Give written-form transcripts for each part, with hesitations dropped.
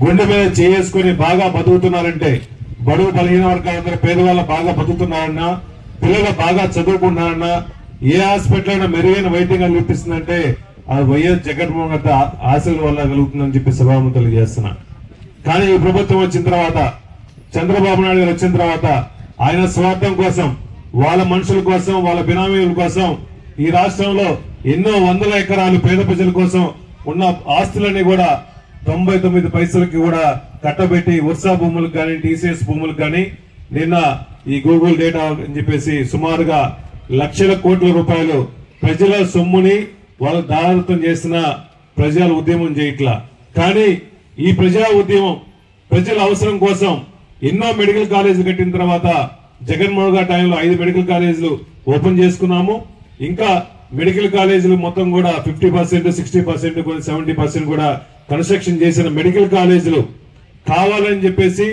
గుండె మీద చేసుకుని బాగా బతుకుతున్నారంటే, బడుగు బలహీన వర్గాలందరూ పేదవాళ్ళ బాగా బతుకుతున్నారన్నా, పిల్లలు బాగా చదువుకుంటున్నారన్నా, ఏ హాస్పిటల్ అయినా మెరుగైన వైద్యంగా కల్పిస్తుందంటే అది వైఎస్ జగన్మోహన్ రెడ్డి ఆశల వల్ల కలుగుతుందని చెప్పి సభాముఖం తెలియజేస్తున్నా. కానీ ఈ ప్రభుత్వం వచ్చిన తర్వాత, చంద్రబాబు నాయుడు గారు వచ్చిన తర్వాత ఆయన స్వార్థం కోసం, వాళ్ళ మనుషుల కోసం, వాళ్ళ బినామీల కోసం ఈ రాష్ట్రంలో ఎన్నో వందల ఎకరాలు పేద ప్రజల కోసం ఉన్న ఆస్తులన్నీ కూడా 99 పైసలకి కూడా కట్టబెట్టి వర్షా భూములకు కానీ, టీసీఎస్ భూములకు కానీ, నిన్న ఈ గూగుల్ డేటా అని చెప్పేసి సుమారుగా లక్షల కోట్ల రూపాయలు ప్రజల సొమ్ముని వాళ్ళు దారితం చేసిన ప్రజల ఉద్యమం చేయట్లా. కానీ ఈ ప్రజా ఉద్యమం ప్రజల అవసరం కోసం ఎన్నో మెడికల్ కాలేజీలు కట్టిన తర్వాత జగన్మోహన్ గారి టైంలో 5 మెడికల్ కాలేజీలు ఓపెన్ చేసుకున్నాము. ఇంకా మెడికల్ కాలేజీలు మొత్తం కూడా 50%, 60%, 70% కూడా కన్స్ట్రక్షన్ చేసిన మెడికల్ కాలేజీలు కావాలని చెప్పేసి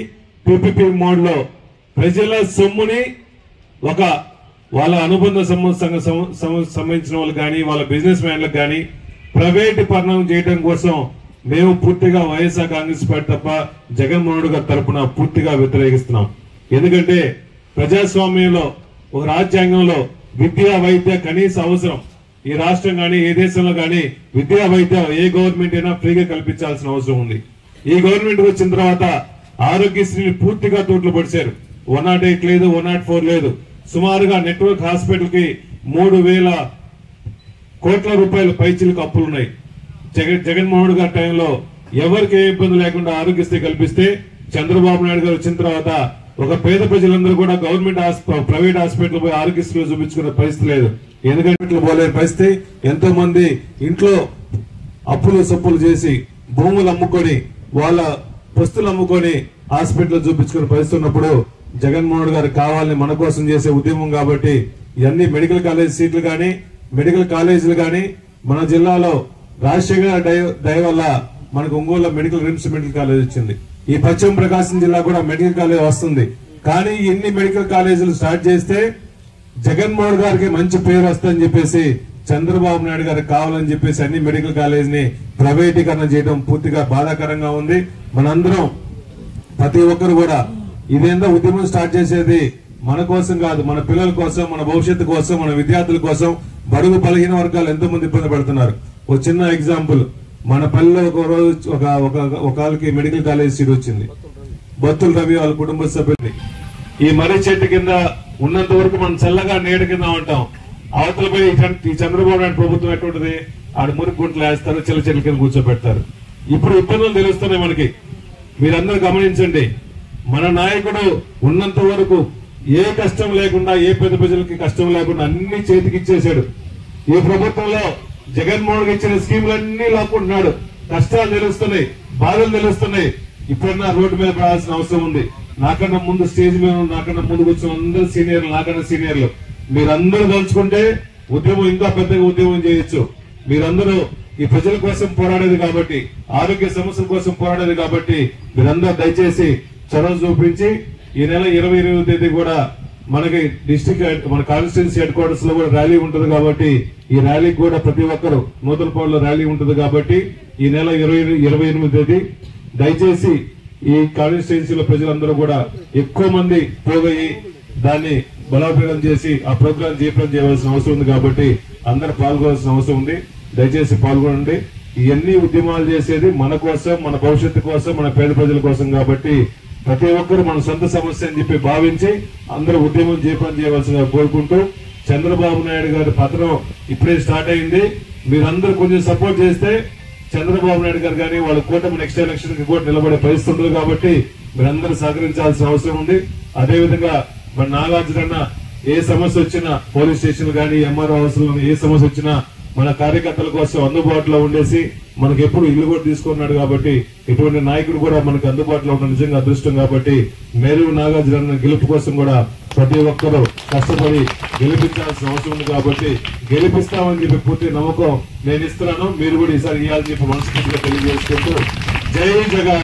పీపీపీ మోడ్ లో ప్రజల సొమ్ముని ఒక వాళ్ళ అనుబంధ సంబంధించిన వాళ్ళు కానీ, వాళ్ళ బిజినెస్ మ్యాన్లకు కానీ ప్రైవేట్ పరణం చేయడం కోసం మేము పూర్తిగా వైఎస్ఆర్ కాంగ్రెస్ పార్టీ తప్ప జగన్మోహన్ రెడ్డి గారి తరఫున పూర్తిగా వ్యతిరేకిస్తున్నాం. ఎందుకంటే ప్రజాస్వామ్యంలో, ఒక రాజ్యాంగంలో విద్యా వైద్య కనీస అవసరం ఈ రాష్ట్రం కానీ, ఏ దేశంలో కానీ విద్యా వైద్య ఏ గవర్నమెంట్ అయినా ఫ్రీగా కల్పించాల్సిన అవసరం ఉంది. ఈ గవర్నమెంట్ వచ్చిన తర్వాత ఆరోగ్యశ్రీని పూర్తిగా తోట్లు పడిచారు. 108 లేదు, 104 లేదు. సుమారుగా నెట్వర్క్ హాస్పిటల్ కి 3,000 కోట్ల రూపాయల పైచిలకు అప్పులున్నాయి. జగన్మోహన్ గారి టైంలో ఎవరికి ఏ ఇబ్బంది లేకుండా ఆరోగ్యశ్రీ కల్పిస్తే, చంద్రబాబు నాయుడు గారు వచ్చిన తర్వాత ఒక పేద ప్రజలందరూ కూడా గవర్నమెంట్ ప్రైవేట్ హాస్పిటల్ పోయి ఆరోగ్యశ్రీలో చూపించుకునే పరిస్థితి లేదు. ఎందుకంటే పోలేని పరిస్థితి. ఎంతో మంది ఇంట్లో అప్పులు సప్పులు చేసి భూములు అమ్ముకొని వాళ్ళ వస్తువులు అమ్ముకొని హాస్పిటల్ చూపించుకునే పరిస్థితి ఉన్నప్పుడు జగన్మోహన్ గారు కావాలని మన కోసం చేసే ఉద్యమం కాబట్టి ఇవన్నీ మెడికల్ కాలేజ్ సీట్లు కానీ, మెడికల్ కాలేజీలు కానీ మన జిల్లాలో రాజశేఖర్ దయ వల్ల మనకు ఒంగోలు రిమ్స్ మెడికల్ కాలేజ్ వచ్చింది. ఈ పశ్చిమ ప్రకాశం జిల్లా కూడా మెడికల్ కాలేజ్ వస్తుంది. కానీ ఎన్ని మెడికల్ కాలేజీలు స్టార్ట్ చేస్తే జగన్మోహన్ గారికి మంచి పేరు వస్తుందని చెప్పేసి చంద్రబాబు నాయుడు గారికి కావాలని చెప్పేసి అన్ని మెడికల్ కాలేజ్ ని ప్రైవేటీకరణ చేయడం పూర్తిగా బాధాకరంగా ఉంది. మనందరం ప్రతి ఒక్కరు కూడా ఇదేందో ఉద్యమం స్టార్ట్ చేసేది మన కోసం కాదు, మన పిల్లల కోసం, మన భవిష్యత్తు కోసం, మన విద్యార్థుల కోసం. బడుగు బలహీన వర్గాలు ఎంతో మంది ఇబ్బంది పడుతున్నారు. ఒక చిన్న ఎగ్జాంపుల్, మన పల్లెలో ఒక రోజు ఒకళ్ళకి మెడికల్ కాలేజ్ సీట్ వచ్చింది. బొత్తుల రవి వాళ్ళ కుటుంబ సభ్యుల్ని ఈ మర్రి చెట్టు కింద ఉన్నంత వరకు మనం చల్లగా నీడ కింద ఉంటాం. అవతలపై ఈ చంద్రబాబు నాయుడు ప్రభుత్వం ఎటువంటిది, ఆడ మురికి గుంటలు వేస్తారు, చిల్ల చెట్ల కింద కూర్చోబెడతారు. ఇప్పుడు ఇబ్బందులు తెలుస్తున్నాయి మనకి. మీరందరూ గమనించండి, మన నాయకుడు ఉన్నంత వరకు ఏ కష్టం లేకుండా, ఏ పేద ప్రజలకి కష్టం లేకుండా అన్ని చేతికిచ్చేశాడు. ఈ ప్రభుత్వంలో జగన్మోహన్ ఇచ్చిన స్కీములన్నీ లాక్కుంటున్నాడు. కష్టాలు తెలుస్తున్నాయి, బాధలు తెలుస్తున్నాయి. ఇప్పుడన్నా రోడ్డు మీద పడాల్సిన అవసరం ఉంది. నాకన్నా ముందు స్టేజ్ మీద, నాకన్నా ముందు కూర్చున్న అందరూ సీనియర్లు, నాకన్నా సీనియర్లు, మీరందరూ తలుచుకుంటే ఉద్యమం ఇంకా పెద్దగా ఉద్యమం చేయొచ్చు. మీరందరూ ఈ ప్రజల కోసం పోరాడేది కాబట్టి, ఆరోగ్య సమస్యల కోసం పోరాడేది కాబట్టి మీరందరూ దయచేసి చొరవ చూపించి ఈ నెల 28వ తేదీ కూడా మనకి డిస్ట్రిక్ట్, మన కాన్స్టిట్యున్సీ హెడ్ క్వార్టర్స్ లో కూడా ర్యాలీ ఉంటుంది కాబట్టి ఈ ర్యాలీకి కూడా ప్రతి ఒక్కరు నూతలపాడులో ర్యాలీ ఉంటుంది కాబట్టి ఈ నెల 28వ తేదీ దయచేసి ఈ కాన్స్టిట్యున్సీలో ప్రజలందరూ కూడా ఎక్కువ మంది పోగయి దాన్ని బలోపేతం చేసి ఆ ప్రోగ్రాం జయప్రదం చేయవలసిన అవసరం ఉంది కాబట్టి అందరూ పాల్గొనాల్సిన అవసరం ఉంది. దయచేసి పాల్గొనండి. ఇవన్నీ ఉద్యమాలు చేసేది మన కోసం, మన భవిష్యత్తు కోసం, మన పేద ప్రజల కోసం కాబట్టి ప్రతి ఒక్కరు మన సొంత సమస్య అని చెప్పి భావించి అందరూ ఉద్యమం జయప్రదం చేయవలసిందిగా కోరుకుంటూ, చంద్రబాబు నాయుడు గారి పత్రం ఇప్పుడే స్టార్ట్ అయింది. మీరందరూ కొంచెం సపోర్ట్ చేస్తే చంద్రబాబు నాయుడు గారు కానీ వాళ్ళ కూటమి నెక్స్ట్ ఎలక్షన్ కి కూడా నిలబడే పరిస్థితి ఉంది కాబట్టి మీరందరూ సహకరించాల్సిన అవసరం ఉంది. అదేవిధంగా మన నాగార్జున ఏ సమస్య వచ్చినా, పోలీస్ స్టేషన్ కానీ, ఎంఆర్ఓ హౌస్ లో ఏ సమస్య వచ్చినా మన కార్యకర్తల కోసం అందుబాటులో ఉండేసి మనకు ఎప్పుడు ఇల్లు కూడా తీసుకున్నాడు కాబట్టి ఇటువంటి నాయకుడు కూడా మనకు అందుబాటులో ఉన్న నిజంగా అదృష్టం కాబట్టి మేరు నాగార్జున గెలుపు కోసం కూడా ప్రతి ఒక్కరూ కష్టపడి గెలిపించాల్సిన అవసరం ఉంది కాబట్టి గెలిపిస్తామని చెప్పి పూర్తి నమ్మకం నేను ఇస్తున్నాను. మీరు కూడా ఈసారి ఇవ్వాలని చెప్పి మనస్ఫూర్తిగా తెలియజేసుకుంటూ జై జగన్.